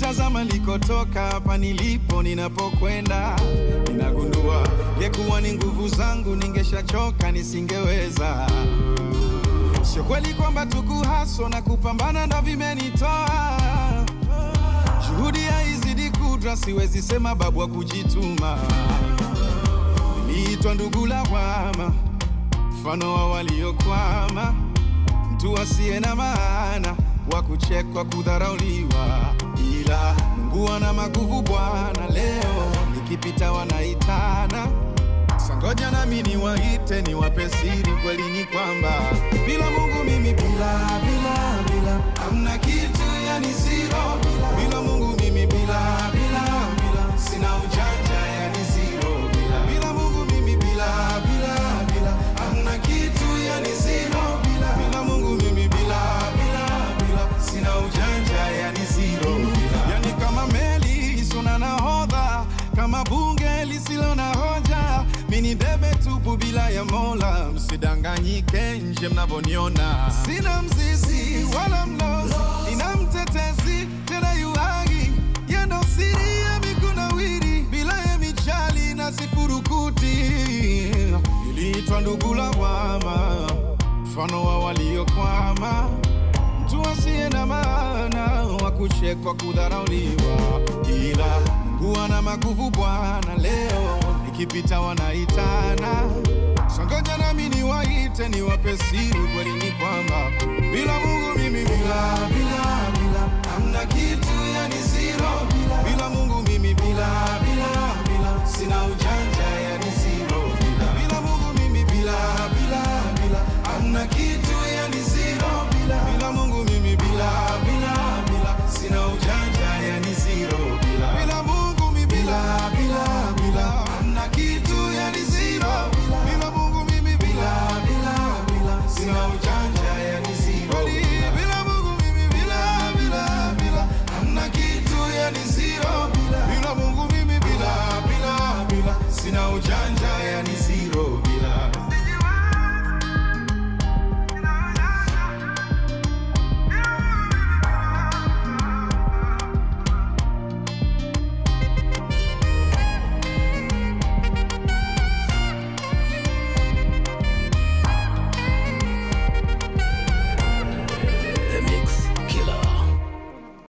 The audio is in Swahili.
Nikitazama likotoka hapa nilipo ninapokwenda, ninagundua yekuwa ni nguvu zangu ningeshachoka nisingeweza. Sio kweli kwamba tukuhaso na kupambana na vimenitoa. Juhudi haizidi kudra, siwezi sema babu wa kujituma. Niliitwa ndugu lawama, mfano wa waliokwama, mtu asiye na maana, wa kuchekwa kudharauliwa. Ila Mungu ana maguvu Bwana, leo nikipita wanaitana. Sangoja nami niwaite niwape siri, kweli ni kwamba bila Mungu mimi bila hamna kitu, yani zero. Bila Mungu mimi bila sina ujanja, yani zero. Bila Mungu mimi bila hamna kitu, yani zero. Bila Mungu mimi bila sina ujanja, yani zero. Yani kama meli isona nahodha, kama bunge lisilo na hoja, mini debe tupu bila ya Mola. Msidanganyike nje mnavoniona, sina mzizi wala mlozi, ina mtetezi tena yuhagi, yendo siri ya mikunawiri, bila ya michali na sifurukuti. Niliitwa ndugu lawama, mfano wa waliokwama, mtu asiye na maana, wa kuchekwa kudharauliwa. Ila Mungu ana maguvu Bwana, leo nikipita wanaitana. Sangoja nami niwaite niwape siri, kweli ni kwamba bila Mungu mimi bila hamna kitu, yani zero. Bila Mungu mimi bila sina ujanja.